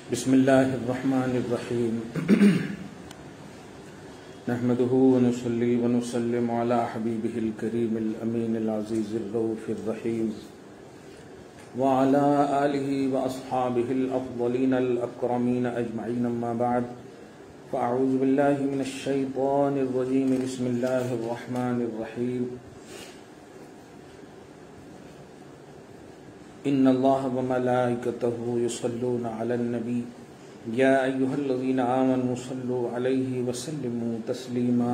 बिस्मिल्लाहिर्रहमानिर्रहीम नहमदुहु व नुसल्ली व नुसल्लिमु अला हबीबिहिल करीमिल अमीनिल अज़ीज़िर रऊफ़िर रहीम व अला आलिहि व अस्हाबिहिल अफ़ज़लीनल अकरमीन अजमईन अम्मा बअद फ़अऊज़ु बिल्लाहि मिनश शैतानिर रजीम बिस्मिल्लाहिर रहमानिर रहीम इन्नल्लाह व मलाइकतहु युसल्लूना अलन नबी या अय्युहल्लज़ीना आमनू सल्लु अलैहि व सल्लिमू तस्लीमा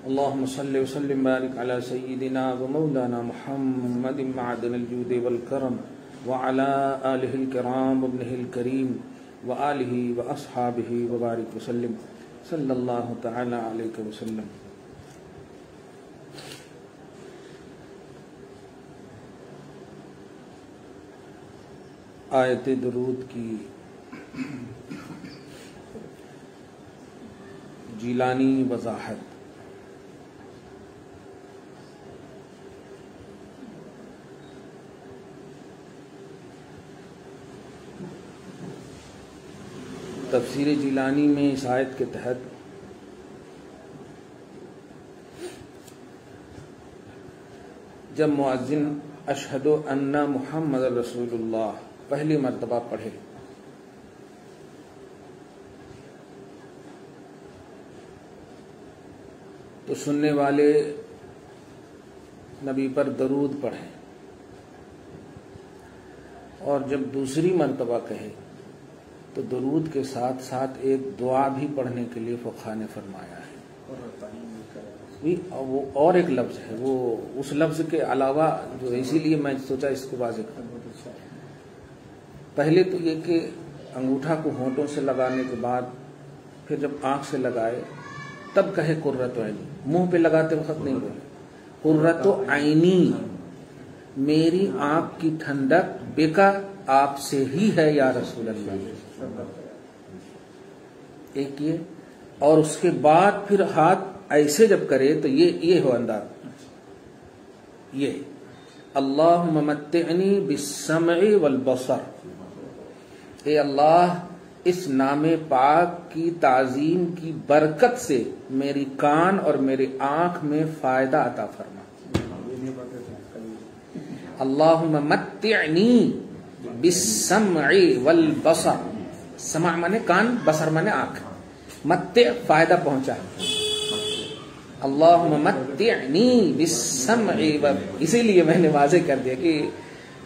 अल्लाहुम्मा सल्लि व सल्लिम बारिक अला सय्यिदिना व मौलाना मुहम्मदिन मअदनिल जूदि वल करम व अला आलिहिल किराम व इब्निहिल करीम व आलिहि व अस्हाबिहि व बारिक व सल्लिम सल्लल्लाहु तआला अलैहि व सल्लम। आयत दुरूद की जीलानी वजाहत। तफसीर जीलानी में इस आयत के तहत जब मुअज्जिन अशहदु अन्ना मुहम्मद रसूलुल्लाह पहली मर्तबा पढ़े तो सुनने वाले नबी पर दरूद पढ़े और जब दूसरी मर्तबा कहे तो दरूद के साथ साथ एक दुआ भी पढ़ने के लिए फुक़हा ने फरमाया है। वो और एक लफ्ज है, वो उस लफ्ज के अलावा जो, इसीलिए मैं सोचा इसको वाज़ेह करूं। पहले तो ये कि अंगूठा को होंठों से लगाने के बाद फिर जब आंख से लगाए तब कहे कुर्रतु ऐनी, मुंह पे लगाते वक्त नहीं बोले कुर्रतु ऐनी, मेरी आंख की ठंडक बेका आपसे ही है या रसूल अल्लाह। एक ये, और उसके बाद फिर हाथ ऐसे जब करे तो ये हो अंदाज, ये अल्लाहुम्मा मत्तिअनी बिस्समइ वल बसर, ए अल्लाह इस नामे पाक की ताजीम की बरकत से मेरी कान और मेरी आंख में फायदा अता फरमा। अल्लाहुम्मा मत्तिअनी बिस्समइ वल बसर, समा माने कान, बसर माने आंख, मत्ति फायदा पहुंचा। अल्लाहुम्मा मत्तिअनी बिस्समइ वल, इसीलिए मैंने वाज़ेह कर दिया कि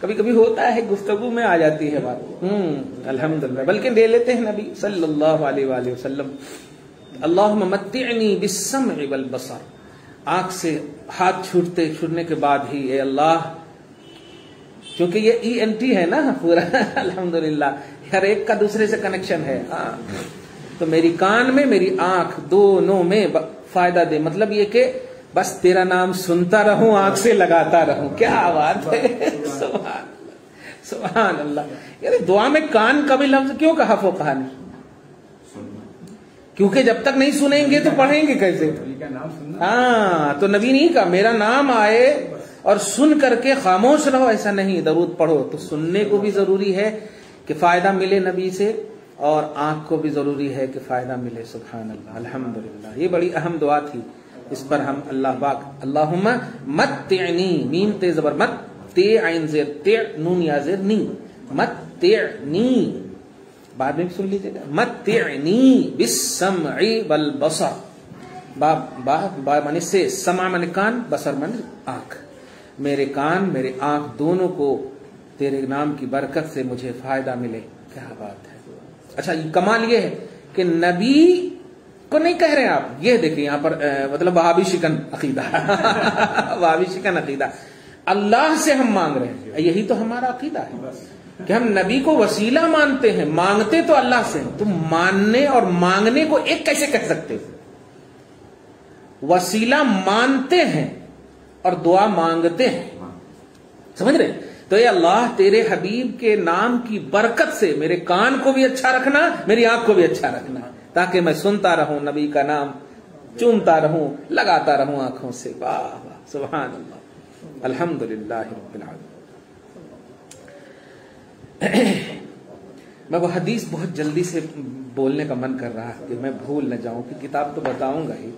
कभी कभी होता है गुफ्तगू में आ जाती है बात। अल्हम्दुलिल्लाह, बल्कि ले लेते हैं नबी सल्लल्लाहु अलैहि वसल्लम, अल्लाहुम्मा मत्तिअनी बिस्समइ वल बसर, आंख से हाथ छूटने के बाद ही ए अल्लाह, क्योंकि ये ENT है ना पूरा अल्हम्दुलिल्लाह, हर एक का दूसरे से कनेक्शन है। तो मेरी कान में मेरी आंख दोनों में फायदा दे, मतलब ये कि बस तेरा नाम सुनता रहूं, आंख से लगाता रहूं। क्या बात है, सुभान अल्लाह। यार दुआ में कान का भी लफ्ज क्यों कहा फुक़हा ने? क्योंकि जब तक नहीं सुनेंगे तो पढ़ेंगे कैसे? हाँ, तो नबी नहीं कहा मेरा नाम आए और सुन करके खामोश रहो, ऐसा नहीं, दरूद पढ़ो। तो सुनने को भी जरूरी है कि फायदा मिले नबी से, और आंख को भी जरूरी है कि फायदा मिले। सुभान अल्लाह, अल्हम्दुलिल्लाह, ये बड़ी अहम दुआ थी। इस पर हम अल्लाह पाक अल्लाहुम्मा मत्तिअनी, मीम ते ज़बर मत, ते आइन ज़ेर ते, नून या ज़ेर नी, मत्तिअनी, बाद में सुन लीजिएगा, मत्तिअनी बिस्समइ वल बसर, बा माने से, समा माने कान, बसर माने आंख, मेरे कान मेरे आंख दोनों को तेरे नाम की बरकत से मुझे फायदा मिले। क्या बात है। अच्छा, ये कमाल ये है कि नबी को नहीं कह रहे हैं आप, ये देखिए यहां पर मतलब वहाबी शिकन अकीदा वहाबी शिकन अकीदा, अल्लाह से हम मांग रहे हैं। यही तो हमारा अकीदा है कि हम नबी को वसीला मानते हैं, मांगते तो अल्लाह से। तो मानने और मांगने को एक कैसे कह सकते? वसीला मानते हैं और दुआ मांगते हैं, समझ रहे? तो ये अल्लाह तेरे हबीब के नाम की बरकत से मेरे कान को भी अच्छा रखना, मेरी आंख को भी अच्छा रखना, ताकि मैं सुनता रहूं, नबी का नाम चूमता रहूं, लगाता रहूं आंखों से। वाह वाह, सुभान अल्लाह, अल्हम्दुलिल्लाह रब्बिल आलमीन। मैं वो हदीस बहुत जल्दी से बोलने का मन कर रहा है कि मैं भूल न जाऊं, कि किताब तो बताऊंगा ही।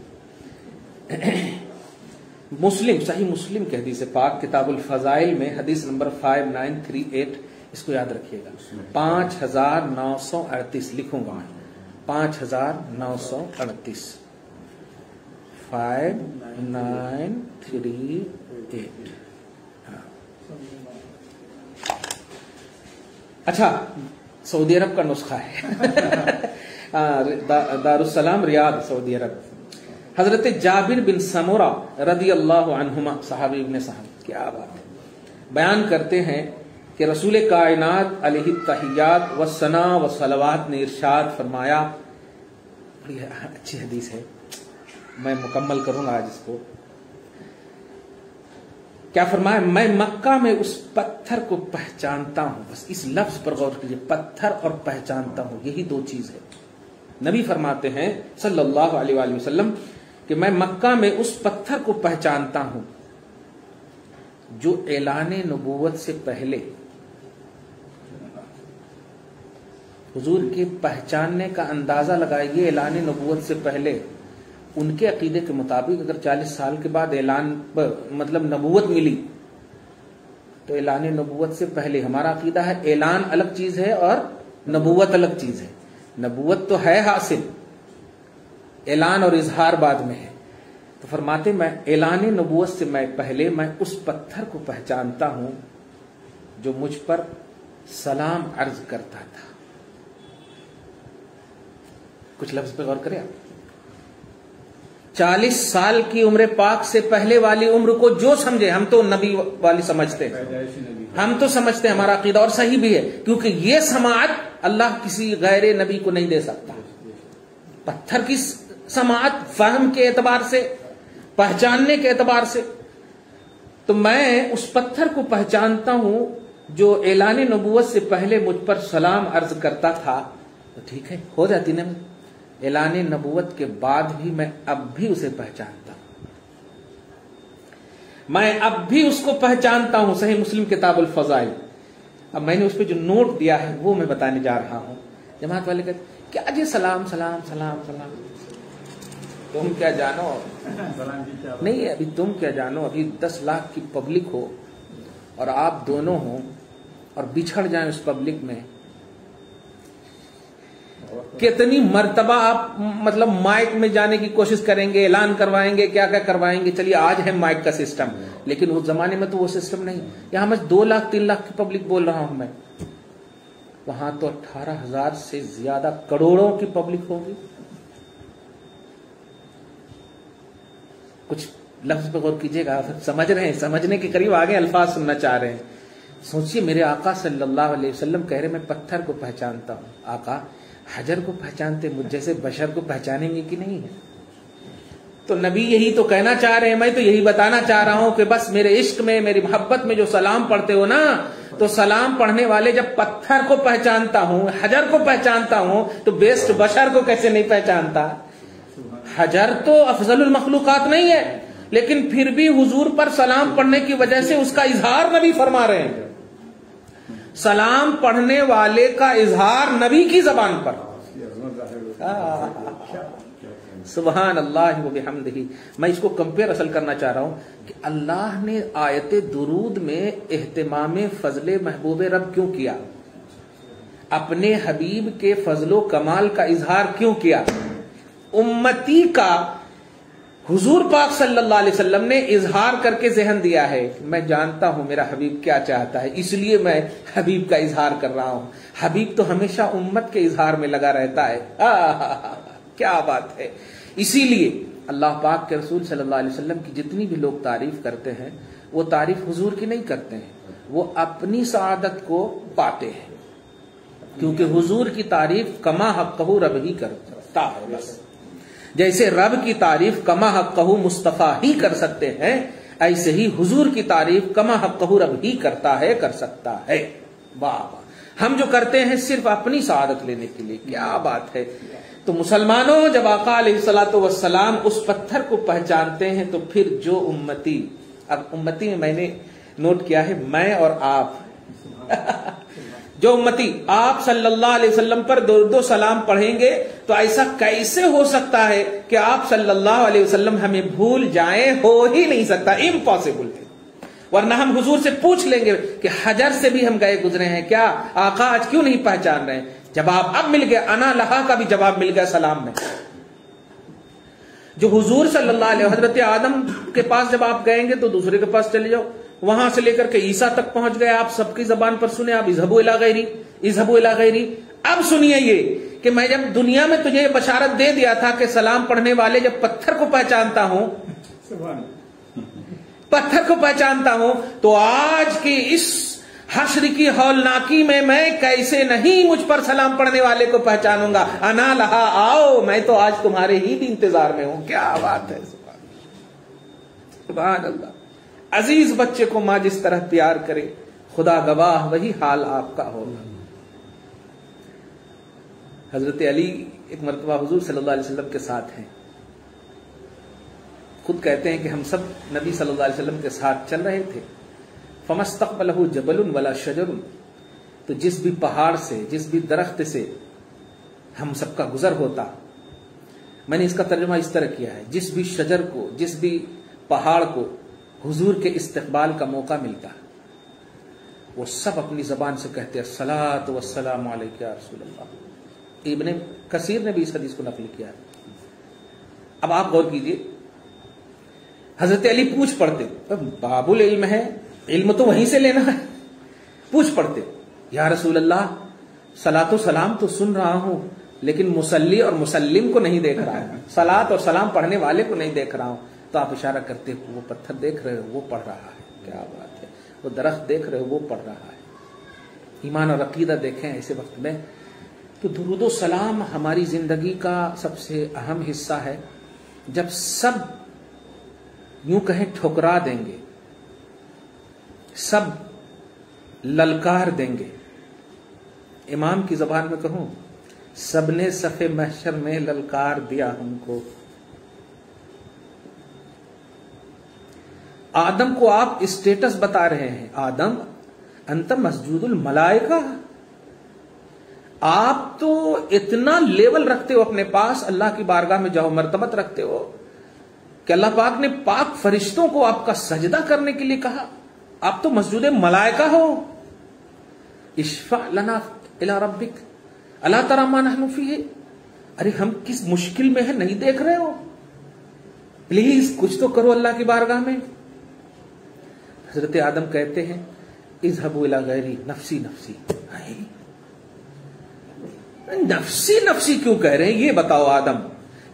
मुस्लिम, सही मुस्लिम की हदीस है पाक, किताबुल फजाइल में हदीस नंबर 5938, इसको याद रखिएगा, 5938 लिखूंगा मैं, 5938, 5938। अच्छा, सऊदी अरब का नुस्खा है। दारुस्सलाम रियाद, सऊदी अरब। हजरत जाबिर बिन समूरा रदी अल्लाह अन्हुमा, सहाबी इब्ने साहब, क्या बात है, बयान करते हैं कि रसूल कायनात अलैहि तहियात व सना व सलवात ने इरशाद फरमाया, बड़ी अच्छी हदीस है, मैं मुकम्मल करूंगा आज इसको। क्या फरमाया, मैं मक्का में उस पत्थर को पहचानता हूं, बस इस लफ्ज पर गौर कीजिए, पत्थर और पहचानता हूं, यही दो चीज है। नबी फरमाते हैं सल्लल्लाहु अलैहि वसल्लम कि मैं मक्का में उस पत्थर को पहचानता हूं जो ऐलाने नबूवत से पहले, हुजूर के पहचानने का अंदाजा लगाइए, ऐलाने नबूवत से पहले उनके अकीदे के मुताबिक अगर 40 साल के बाद ऐलान मतलब नबूवत मिली तो ऐलान नबूवत से पहले, हमारा अकीदा है ऐलान अलग चीज है और नबूवत अलग चीज है। नबूवत तो है हासिल, ऐलान और इजहार बाद में है। तो फरमाते मैं ऐलान नबूवत से मैं पहले मैं उस पत्थर को पहचानता हूं जो मुझ पर सलाम अर्ज करता था। कुछ लफ्ज पे गौर करें आप। 40 साल की उम्र पाक से पहले वाली उम्र को जो समझे, हम तो नबी वाली समझते हैं, हम तो समझते हैं, हमारा अकीदा और सही भी है, क्योंकि ये समाअत अल्लाह किसी गैर नबी को नहीं दे सकता। पत्थर की समाअत फहम के एतबार से, पहचानने के एतबार से, तो मैं उस पत्थर को पहचानता हूं जो ऐलान नबूवत से पहले मुझ पर सलाम अर्ज करता था। तो ठीक है, हो जाती ना, ऐलान नबूवत के बाद भी मैं अब भी उसे पहचानता हूं, मैं अब भी उसको पहचानता हूं। सही मुस्लिम किताबुल फजाइल। अब मैंने उस पर जो नोट दिया है वो मैं बताने जा रहा हूं। जमात वाले कहते क्या जी सलाम सलाम सलाम सलाम, तुम क्या जानो, नहीं अभी तुम क्या जानो, अभी 10 लाख की पब्लिक हो और आप दोनों हो और बिछड़ जाए उस पब्लिक में, कितनी मर्तबा आप मतलब माइक में जाने की कोशिश करेंगे, ऐलान करवाएंगे, क्या क्या करवाएंगे। चलिए आज है माइक का सिस्टम, लेकिन उस जमाने में तो वो सिस्टम नहीं। यहां मैं 2 लाख 3 लाख की पब्लिक बोल रहा हूं मैं, वहां तो 18,000 से ज्यादा करोड़ों की पब्लिक होगी। कुछ लफ्ज पे गौर कीजिएगा, समझ रहे हैं, समझने के करीब आगे अल्फाज सुनना चाह रहे हैं। सोचिए, मेरे आका सल्लल्लाहु अलैहि वसल्लम कह रहे मैं पत्थर को पहचानता हूं, आका हजर को पहचानते, मुझ जैसे बशर को पहचानेंगे कि नहीं है? तो नबी यही तो कहना चाह रहे हैं, मैं तो यही बताना चाह रहा हूं कि बस मेरे इश्क में, मेरी मोहब्बत में जो सलाम पढ़ते हो ना, तो सलाम पढ़ने वाले जब पत्थर को पहचानता हूं, हजर को पहचानता हूं, तो बेस्ट बशर को कैसे नहीं पहचानता? हजर तो अफजलुल मखलूकात नहीं है, लेकिन फिर भी हुजूर पर सलाम पढ़ने की वजह से उसका इजहार नबी फरमा रहे हैं। सलाम पढ़ने वाले का इजहार नबी की जबान पर। सुभान अल्लाह व बिहम्दिही। मैं इसको कंपेयर असल करना चाह रहा हूं कि अल्लाह ने आयते दुरूद में एहतिमाम फजले महबूब रब क्यों किया, अपने हबीब के फजलो कमाल का इजहार क्यों किया? उम्मती का हुजूर पाक सल्लल्लाहु अलैहि वसल्लम ने इजहार करके ज़हन दिया है, मैं जानता हूं मेरा हबीब क्या चाहता है, इसलिए मैं हबीब का इजहार कर रहा हूं। हबीब तो हमेशा उम्मत के इजहार में लगा रहता है। क्या बात है। इसीलिए अल्लाह पाक के रसूल सल्लल्लाहु अलैहि वसल्लम की जितनी भी लोग तारीफ करते हैं, वो तारीफ हुजूर की नहीं करते हैं, वो अपनी सआदत को पाते हैं, क्योंकि हुजूर की तारीफ कमा हक़्क़हू रब ही करता है। बस जैसे रब की तारीफ कमा हक़्क़हू मुस्तफ़ा ही कर सकते हैं, ऐसे ही हुजूर की तारीफ कमा हक़्क़हू रब ही करता है, कर सकता है। वाह वाह। हम जो करते हैं सिर्फ अपनी सआदत लेने के लिए। क्या बात है। तो मुसलमानों, जब आका अलैहिस्सलातु वस्सलाम उस पत्थर को पहचानते हैं, तो फिर जो उम्मती, अब उम्मती में मैंने नोट किया है मैं और आप जो उम्मती आप सल्लल्लाहु अलैहि वसल्लम पर दो सलाम पढ़ेंगे तो ऐसा कैसे हो सकता है कि आप सल्लल्लाहु अलैहि वसल्लम हमें भूल जाएं, हो ही नहीं सकता, इम्पॉसिबल है। वरना हम हुजूर से पूछ लेंगे कि हजर से भी हम गए गुजरे हैं क्या, आका आज क्यों नहीं पहचान रहे? जवाब अब मिल गया, अना लहा का भी जवाब मिल गया सलाम में। जो हुजूर सल्लल्लाहु अलैहि हजरत आदम के पास जब आप गएंगे तो दूसरे के पास चले जाओ, वहां से लेकर के ईसा तक पहुंच गए, आप सबकी जबान पर सुने, आप इज़हबू इला गैरी, इज़हबू इला गैरी। अब सुनिए ये कि मैं जब दुनिया में तुझे बशारत दे दिया था कि सलाम पढ़ने वाले जब पत्थर को पहचानता हूं, पत्थर को पहचानता हूं, तो आज की इस हश्र की हौलनाकी में मैं कैसे नहीं मुझ पर सलाम पढ़ने वाले को पहचानूंगा। अना लहा, आओ, मैं तो आज तुम्हारे ही भी इंतजार में हूं। क्या बात है, सुभान अल्लाह। अजीज बच्चे को मां जिस तरह प्यार करे, खुदा गवाह वही हाल आपका होगा। हजरत अली एक मरतबा हुजूर सल्लल्लाहु अलैहि वसल्लम के साथ हैं, खुद कहते हैं कि हम सब नबी सल्लल्लाहु अलैहि वसल्लम के साथ चल रहे थे। फमस्तक़बलहु जबलुन वला शजरुन, तो जिस भी पहाड़ से, जिस भी दरख्त से हम सबका गुजर होता, मैंने इसका तर्जुमा इस तरह किया है, जिस भी शजर को, जिस भी पहाड़ को हुजूर के इस्तकबाल का मौका मिलता, वो सब अपनी जबान से कहते हैं सलात वस्सलाम अलैका या रसूलल्लाह। इब्ने कसीर ने भी इस हदीस को नकल किया है। अब आप गौर कीजिए, हजरत अली पूछ पढ़ते, बाबुल इल्म है, इल्म तो वहीं से लेना है, पूछ पढ़ते, या रसूल अल्लाह सलातो सलाम तो सुन रहा हूं, लेकिन मुसल्ली और मुसल्लिम को नहीं देख रहा है, सलात और सलाम पढ़ने वाले को नहीं देख रहा हूं। तो आप इशारा करते हो, वो पत्थर देख रहे हो, वो पढ़ रहा है। क्या बात है, वो दरख्त देख रहे हो, वो पढ़ रहा है। ईमान और अकीदा देखें ऐसे वक्त में, तो दुरूद सलाम हमारी जिंदगी का सबसे अहम हिस्सा है। जब सब यूं कहें ठुकरा देंगे, सब ललकार देंगे, इमाम की जबान में कहूं, सबने सफे महशर में ललकार दिया हमको। आदम को आप स्टेटस बता रहे हैं, आदम अंत मस्जूदुल मलाइका, आप तो इतना लेवल रखते हो अपने पास, अल्लाह की बारगाह में जाओ मर्तबत रखते हो कि अल्लाह पाक ने पाक फरिश्तों को आपका सजदा करने के लिए कहा। आप तो मस्जूद मलाइका हो। इश्फा लना इला रब्बिक अला तरा मा नहनु फीह, अरे हम किस मुश्किल में है, नहीं देख रहे हो, प्लीज कुछ तो करो अल्लाह की बारगाह में। हजरत आदम कहते हैं इज़हबू इला गैरी नफ्सी नफ्सी। नफ्सी नफ्सी क्यों कह रहे हैं ये बताओ आदम।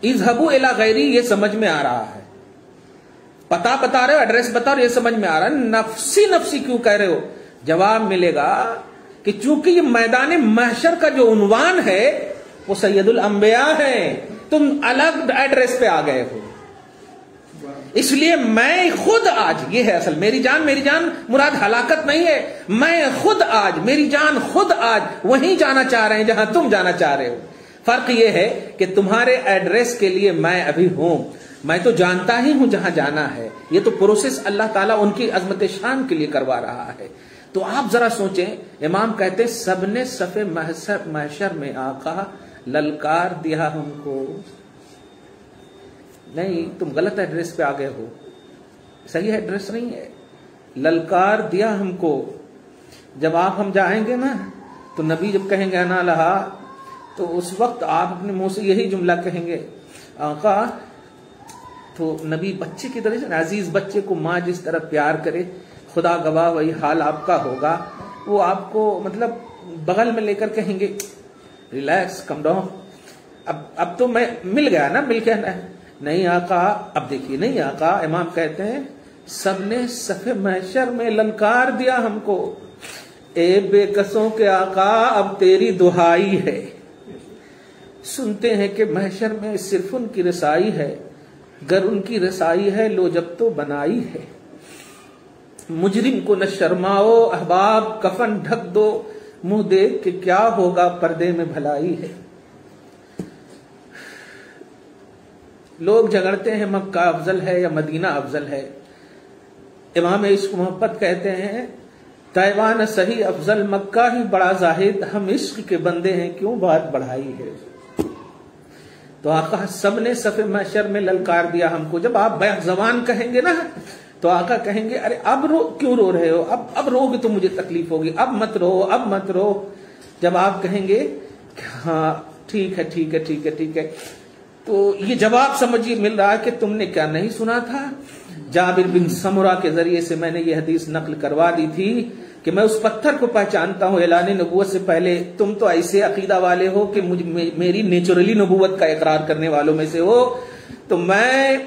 इज़हबू इला गैरी ये समझ में आ रहा है, पता बता रहे हो, एड्रेस बता रहे हो, ये समझ में आ रहा है, नफ्सी नफ्सी क्यों कह रहे हो? जवाब मिलेगा कि चूंकि ये मैदान महशर का जो उन्वान है वो सैयदुल अंबिया है, तुम अलग एड्रेस पे आ गए हो, इसलिए मैं खुद आज, ये है असल, मेरी जान मुराद हलाकत नहीं है, मैं खुद आज, मेरी जान खुद आज वहीं जाना चाह रहे हैं जहां तुम जाना चाह रहे हो। फर्क यह है कि तुम्हारे एड्रेस के लिए मैं अभी हूं, मैं तो जानता ही हूं जहां जाना है, ये तो प्रोसेस अल्लाह ताला उनकी अजमत शान के लिए करवा रहा है। तो आप जरा सोचें, इमाम कहते सबने सफे महशर में आका ललकार दिया हमको। नहीं, तुम गलत एड्रेस पे आ गए हो, सही एड्रेस नहीं है। ललकार दिया हमको। जब आप हम जाएंगे ना तो नबी जब कहेंगे अना लहा, तो उस वक्त आप अपने मुंह से यही जुमला कहेंगे आका। तो नबी बच्चे की तरह से, अजीज बच्चे को माँ जिस तरह प्यार करे, खुदा गवाह वही हाल आपका होगा। वो आपको मतलब बगल में लेकर कहेंगे रिलैक्स, कम डाउन, अब तो मैं मिल गया ना, मिल गया ना। नहीं आका, अब देखिए, नहीं आका, इमाम कहते हैं सबने सफे महशर में ललकार दिया हमको। ए बेकसों के आका, अब तेरी दुहाई है, सुनते हैं कि महशर में सिर्फ उनकी रसाई है, गर उनकी रसाई है लो जब तो बनाई है। मुजरिम को न शर्माओ अहबाब, कफन ढक दो मुंह देख के, क्या होगा पर्दे में भलाई है। लोग झगड़ते हैं मक्का अफजल है या मदीना अफजल है। इमाम इश्क मोहब्बत कहते हैं तैवान सही अफजल मक्का ही बड़ा जाहिद, हम इश्क के बंदे हैं क्यों बात बढ़ाई है। तो आका सबने सफे महशर में ललकार दिया हमको। जब आप बैक जबान कहेंगे ना तो आका कहेंगे अरे अब क्यों रो रहे हो, अब रोगे तो मुझे तकलीफ होगी, अब मत रो, अब मत रो। जब आप कहेंगे हाँ ठीक है ठीक है ठीक है ठीक है, तो ये जवाब समझिए मिल रहा है कि तुमने क्या नहीं सुना था। जाबिर बिन समुरा के जरिए से मैंने ये हदीस नकल करवा दी थी कि मैं उस पत्थर को पहचानता हूं ऐलान नबूवत से पहले। तुम तो ऐसे अकीदा वाले हो कि मेरी नेचुरली नबूवत का इकरार करने वालों में से हो। तो मैं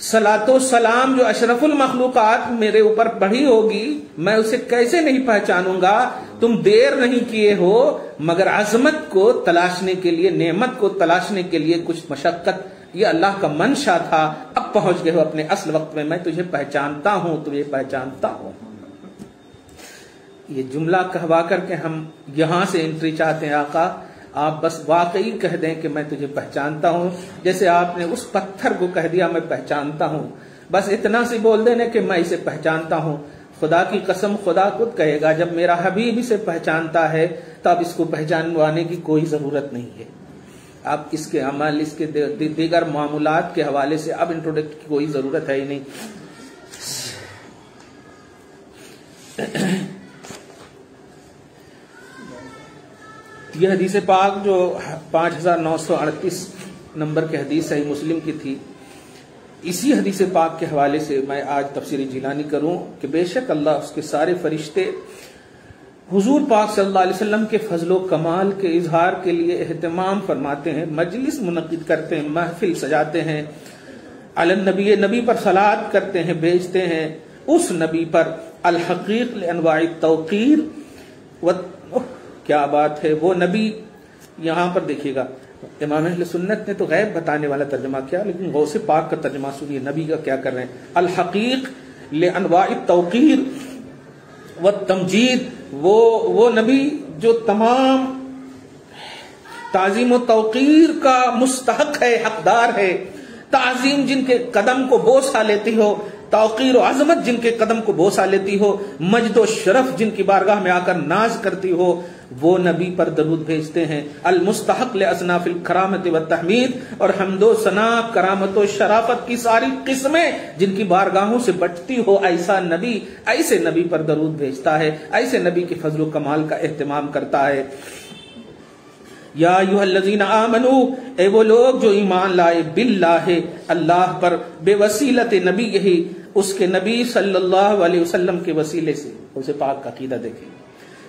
सलातो सलाम जो अशरफुल मखलूकात मेरे ऊपर पढ़ी होगी, मैं उसे कैसे नहीं पहचानूंगा। तुम देर नहीं किए हो, मगर अजमत को तलाशने के लिए, नेमत को तलाशने के लिए कुछ मशक्कत, ये अल्लाह का मंशा था। अब पहुंच गए हो अपने असल वक्त में, मैं तुझे पहचानता हूं, तुझे पहचानता हूं। ये जुमला कहवा करके हम यहां से एंट्री चाहते हैं। आका आप बस वाकई कह दें कि मैं तुझे पहचानता हूं, जैसे आपने उस पत्थर को कह दिया मैं पहचानता हूं। बस इतना सी बोल देने कि मैं इसे पहचानता हूं। खुदा की कसम खुदा खुद कहेगा जब मेरा हबीब इसे पहचानता है तब इसको पहचानवाने की कोई जरूरत नहीं है। आप इसके अमल, इसके दीगर मामूलात के हवाले से अब इंट्रोडक्ट की कोई जरूरत है ही नहीं। यह हदीस पाक जो 5938 नंबर की हदीस सही मुस्लिम की थी, इसी हदीस पाक के हवाले से मैं आज तफसीर जिलानी करूं कि बेशक अल्लाह उसके सारे फरिश्ते हुजूर पाक सल्लल्लाहु अलैहि वसल्लम के फजलो कमाल के इजहार के लिए एहतमाम फरमाते हैं, मजलिस मुनक्किद करते हैं, महफिल सजाते हैं, अलन नबी, नबी पर सलात करते हैं, भेजते हैं उस नबी पर अल हकीक लिअनवाइ तौकीर व क्या बात है। वो नबी यहां पर देखिएगा, इमाम अहले सुन्नत ने तो गैब बताने वाला तर्जमा किया, लेकिन गौसे पाक का तर्जमा सुनिए नबी का क्या कर रहे हैं। अल हकीक लिअनवाइ तौकीर व तमजीद, वो नबी जो तमाम ताजीम व तौकीर का मुस्तहक है, हकदार है। ताजीम जिनके कदम को बोसा लेती हो, तौकीर और अजमत जिनके कदम को बोसा लेती हो, मजद व शरफ जिनकी बारगाह में आकर नाज करती हो, वो नबी पर दरूद भेजते हैं। अल मुस्तहक ले असनाफिल करामत व तहमीद, और हमदो सना करामत व शराफत की सारी किस्में जिनकी बारगाहों से बटती हो, ऐसा नबी, ऐसे नबी पर दरूद भेजता है, ऐसे नबी के फजल व कमाल का एहतमाम करता है। या अय्युहल्लज़ीना आमनू, ए वो लोग जो ईमान लाए, बिल्लाह अल्लाह पर, बेवसीलत नबी, यही उसके नबी सल्लल्लाहु अलैहि वसल्लम के वसीले से। उसे पाक का अकीदा देखें,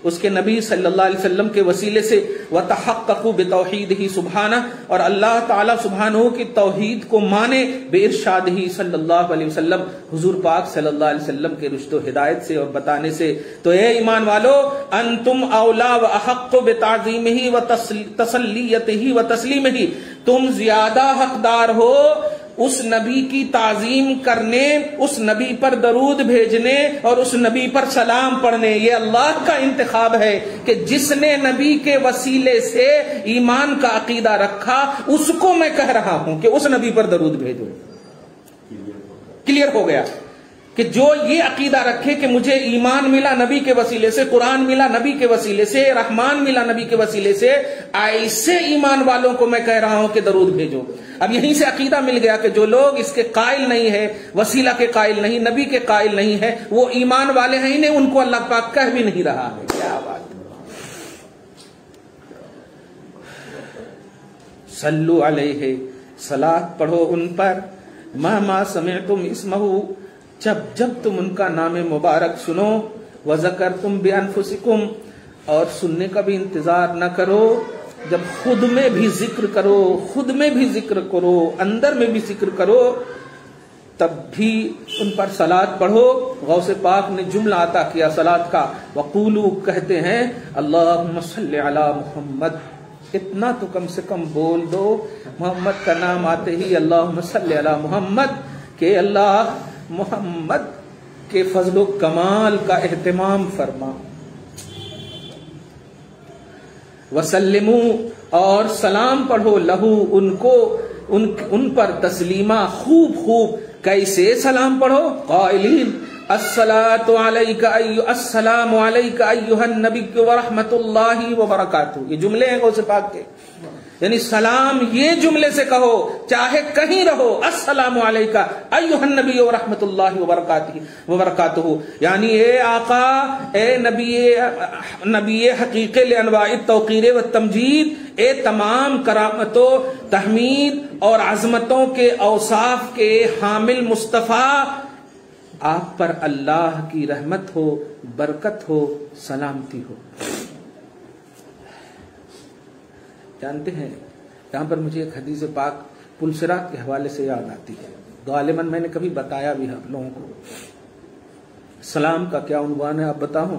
उसके नबी सल्लल्लाहु अलैहि वसल्लम के वसीले से। व तहक्ककू बितौहीदिही सुब्हाना, और अल्लाह ताला सुब्हानहू की तौहीद को माने, बेइरशादिही सल्लल्लाहु अलैहि वसल्लम, हुजूर पाक सल्लल्लाहु अलैहि वसल्लम के रुश्द हिदायत से और बताने से। तो ए ईमान वालो, अंतुम औला व अहक्कु बिताज़ीमिही व तसल्लियतिही व तस्लीमिही, तुम ज्यादा हकदार हो उस नबी की ताजीम करने, उस नबी पर दरूद भेजने और उस नबी पर सलाम पढ़ने। ये अल्लाह का इंतखाब है कि जिसने नबी के वसीले से ईमान का अकीदा रखा, उसको मैं कह रहा हूं कि उस नबी पर दरूद भेजो। क्लियर हो गया कि जो ये अकीदा रखे कि मुझे ईमान मिला नबी के वसीले से, कुरान मिला नबी के वसीले से, रहमान मिला नबी के वसीले से, ऐसे ईमान वालों को मैं कह रहा हूं कि दरूद भेजो। अब यहीं से अकीदा मिल गया कि जो लोग इसके कायल नहीं है, वसीला के कायल नहीं, नबी के कायल नहीं है, वो ईमान वाले हैं ही नहीं, उनको अल्लाह पाक कह भी नहीं रहा है। क्या बात। सल्लु अलैहि, सलात पढ़ो उन पर, मा समिअतुम इस्महु, जब जब तुम उनका नाम मुबारक सुनो, व ज़करतुम बिअनफुसिकुम, और सुनने का भी इंतजार न करो, जब खुद में भी जिक्र करो, खुद में भी जिक्र करो, अंदर में भी जिक्र करो, तब भी उन पर सलात पढ़ो। गौसे पाक ने जुमला अता किया सलात का, वक़ूलू, कहते हैं अल्लाहुम्मा सल्लि अला मुहम्मद, इतना तो कम से कम बोल दो मोहम्मद का नाम आते ही अल्लाहुम्मा सल्लि अला मुहम्मद, के अल्लाह मोहम्मद के फजलो कमाल का एहतमाम फरमा। वसल्लिमू, और सलाम पढ़ो, लहू, उनको, उन पर तस्लीमा, खूब खूब। कैसे सलाम पढ़ो? क़ाइलीन, अस्सलातु अलैका अस्सलामु अलैका अय्युहन नबी व रहमतुल्लाहि व बरकातुहू। ये जुमले हैं गौसे पाक के, यानी सलाम ये जुमले से कहो चाहे कहीं रहो, अस्सलामु अलैका अय्युहन नबी व रहमतुल्लाहि व बरकातुहू, यानी ए आका, ए नबी हकीक़े ले अनवाइ तौक़ीर व तमजीद, ए तमाम करामतों, तहमीद और अज़मतों के औसाफ के हामिल मुस्तफ़ा, आप पर अल्लाह की रहमत हो, बरकत हो, सलामती हो। जानते हैं, यहां पर मुझे एक हदीस पाक पुलसिरात के हवाले से याद आती है, गालिबन मैंने कभी बताया भी आप लोगों को। सलाम का क्या उन्वान है आप बताऊं?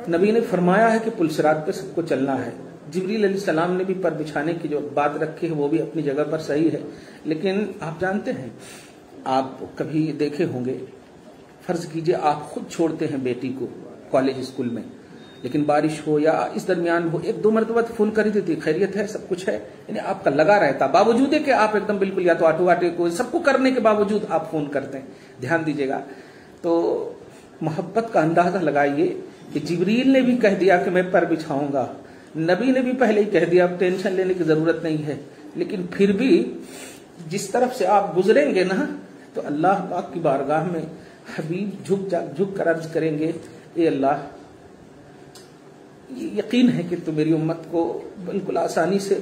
नबी ने फरमाया है कि पुलसिरात पे सबको चलना है। जिब्रील अलैहिस्सलाम ने भी पर बिछाने की जो बात रखी है वो भी अपनी जगह पर सही है, लेकिन आप जानते हैं, आप कभी देखे होंगे, फर्ज कीजिए आप खुद छोड़ते हैं बेटी को कॉलेज स्कूल में, लेकिन बारिश हो या इस दरमियान हो, एक दो मरतबा फोन कर ही देती, खैरियत है, सब कुछ है, यानी आपका लगा रहता, बावजूद है कि आप एकदम बिल्कुल या तो आटो वाटे को सबको करने के बावजूद आप फोन करते हैं। ध्यान दीजिएगा, तो मोहब्बत का अंदाजा लगाइए कि जिब्रील ने भी कह दिया कि मैं पर बिछाऊंगा, नबी ने भी पहले ही कह दिया, अब टेंशन लेने की जरूरत नहीं है, लेकिन फिर भी जिस तरफ से आप गुजरेंगे ना, तो अल्लाह पाक की बारगाह में हबीब झुक कर अर्ज करेंगे, ए अल्लाह, यकीन है कि तू मेरी उम्मत को बिल्कुल आसानी से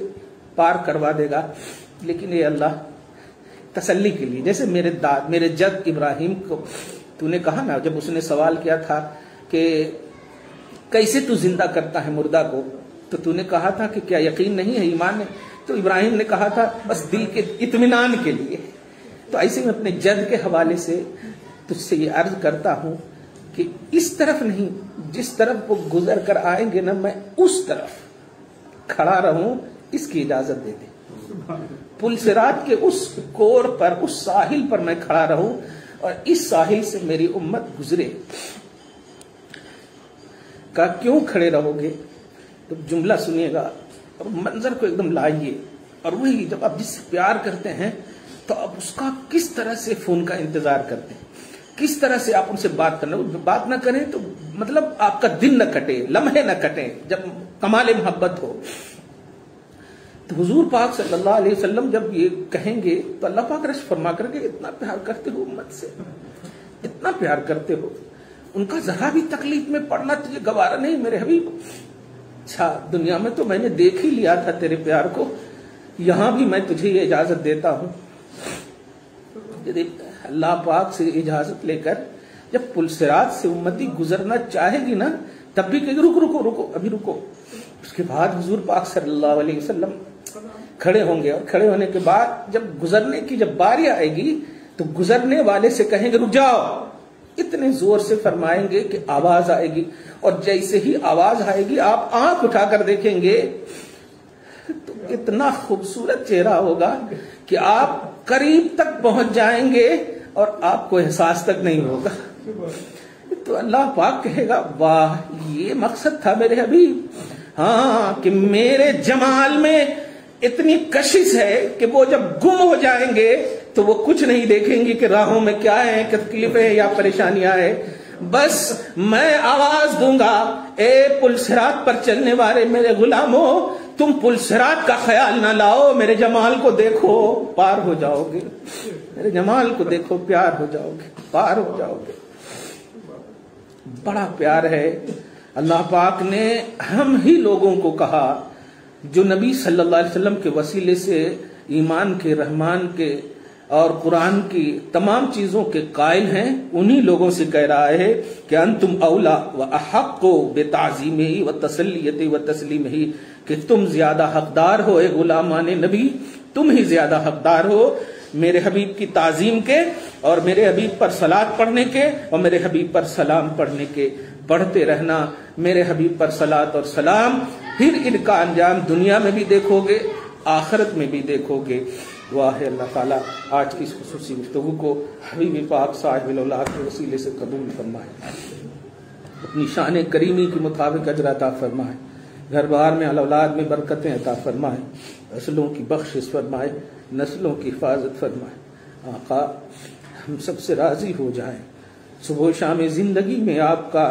पार करवा देगा, लेकिन ये अल्लाह तसल्ली के लिए, जैसे मेरे जद इब्राहिम को तूने कहा ना, जब उसने सवाल किया था कि कैसे तू जिंदा करता है मुर्दा को, तो तूने कहा था कि क्या यकीन नहीं है, ईमान है? तो इब्राहिम ने कहा था बस दिल के इत्मीनान के लिए। तो ऐसे में अपने जद के हवाले से तुझसे ये अर्ज करता हूं कि इस तरफ नहीं, जिस तरफ वो गुजर कर आएंगे ना, मैं उस तरफ खड़ा रहूं, इसकी इजाजत दे दे। पुलसिरात के उस कोर पर, उस साहिल पर मैं खड़ा रहूं और इस साहिल से मेरी उम्मत गुजरे। का क्यों खड़े रहोगे? तो जुमला सुनिएगा और मंजर को एकदम लाइए, और वही जब आप जिससे प्यार करते हैं तो आप उसका किस तरह से फोन का इंतजार करते हैं, किस तरह से आप उनसे बात करना, बात ना करें तो मतलब आपका दिन न कटे, लम्हे न कटे, जब कमाल मोहब्बत हो। तो हुजूर पाक सल्लल्लाहु अलैहि वसल्लम जब ये कहेंगे तो अल्लाह पाक रश फरमा करके, इतना प्यार करते हो उम्मत से, इतना प्यार करते हो, उनका जरा भी तकलीफ में पड़ना तुझे गवारा नहीं मेरे हबीब। अच्छा, दुनिया में तो मैंने देख ही लिया था तेरे प्यार को, यहां भी मैं तुझे ये इजाजत देता हूं। यदि अल्लाह पाक से इजाजत लेकर जब पुलसिरात से उम्मती गुजरना चाहेगी ना, तब भी कहेगी रुको रुको रुको, अभी रुको। उसके बाद हुजूर पाक सल्लल्लाहु अलैहि वसल्लम खड़े होंगे, और खड़े होने के बाद जब गुजरने की जब बारी आएगी तो गुजरने वाले से कहेंगे रुक जाओ, इतने जोर से फरमाएंगे कि आवाज आएगी, और जैसे ही आवाज आएगी आप आंख उठाकर देखेंगे तो इतना खूबसूरत चेहरा होगा कि आप करीब तक पहुंच जाएंगे और आपको एहसास तक नहीं होगा। तो अल्लाह पाक कहेगा वाह, ये मकसद था मेरे हबीब, हाँ, कि मेरे जमाल में इतनी कशिश है कि वो जब गुम हो जाएंगे तो वो कुछ नहीं देखेंगे कि राहों में क्या है, तकलीफें है या परेशानियां है। बस मैं आवाज दूंगा, ए पुलसिरात पर चलने वाले मेरे गुलामों, तुम पुलसिरात का ख्याल ना लाओ, मेरे जमाल को देखो, पार हो जाओगे, मेरे जमाल को देखो, प्यार हो जाओगे, पार हो जाओगे। बड़ा प्यार है। अल्लाह पाक ने हम ही लोगों को कहा जो नबी सल्लल्लाहु अलैहि वसल्लम के वसीले से ईमान के, रहमान के और कुरान की तमाम चीजों के कायल हैं, उन्हीं लोगों से कह रहा है कि अंतुम औला व अहक्को बेताज़ीमिही व तसल्लियति व तस्लीमिही, कि तुम ज्यादा हकदार हो, ए गुलामाने नबी, तुम ही ज्यादा हकदार हो मेरे हबीब की ताजीम के, और मेरे हबीब पर सलात पढ़ने के, और मेरे हबीब पर सलाम पढ़ने के। पढ़ते रहना मेरे हबीब पर सलात और सलाम, फिर इनका अंजाम दुनिया में भी देखोगे, आखिरत में भी देखोगे। वाह अल्लाह ताला आज की इस खुसूसी गुफ्तगू को हबीब पाक साहिब औलाद के वसीले से कबूल फरमाए, अपनी शान करीमी के मुताबिक अजर अता फरमाए, घर बार में औलाद में बरकतें अता फरमाए, नस्लों की बख्शिश फरमाए, नस्लों की हिफाजत फरमाए। आका हम सबसे राजी हो जाएं, सुबह शाम जिंदगी में आपका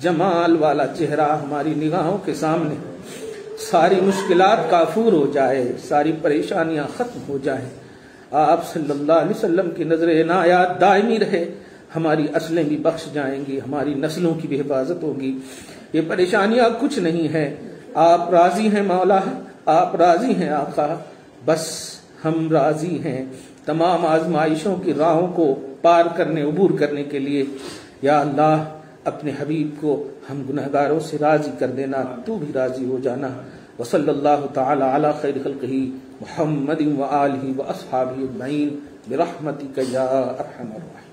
जमाल वाला चेहरा हमारी निगाहों के सामने, सारी मुश्किलात काफूर हो जाए, सारी परेशानियां खत्म हो जाए, आप सल्लल्लाहु अलैहि वसल्लम की नजर इनायत दायमी रहे, हमारी असलें भी बख्श जाएंगी, हमारी नस्लों की भी हिफाजत होगी। ये परेशानियां कुछ नहीं है, आप राजी हैं मौला, आप राजी हैं आका, बस हम राजी हैं तमाम आजमाइशों की राहों को पार करने, उबूर करने के लिए। या अल्लाह, अपने हबीब को हम गुनहगारों से राजी कर देना, तू भी राजी हो जाना। वसल्लल्लाहु तआला अला खैर खल्क़िही मुहम्मदिन व आलिही व अस्हाबिही अजमईन बिरहमतिका या अरहमर राहिमीन।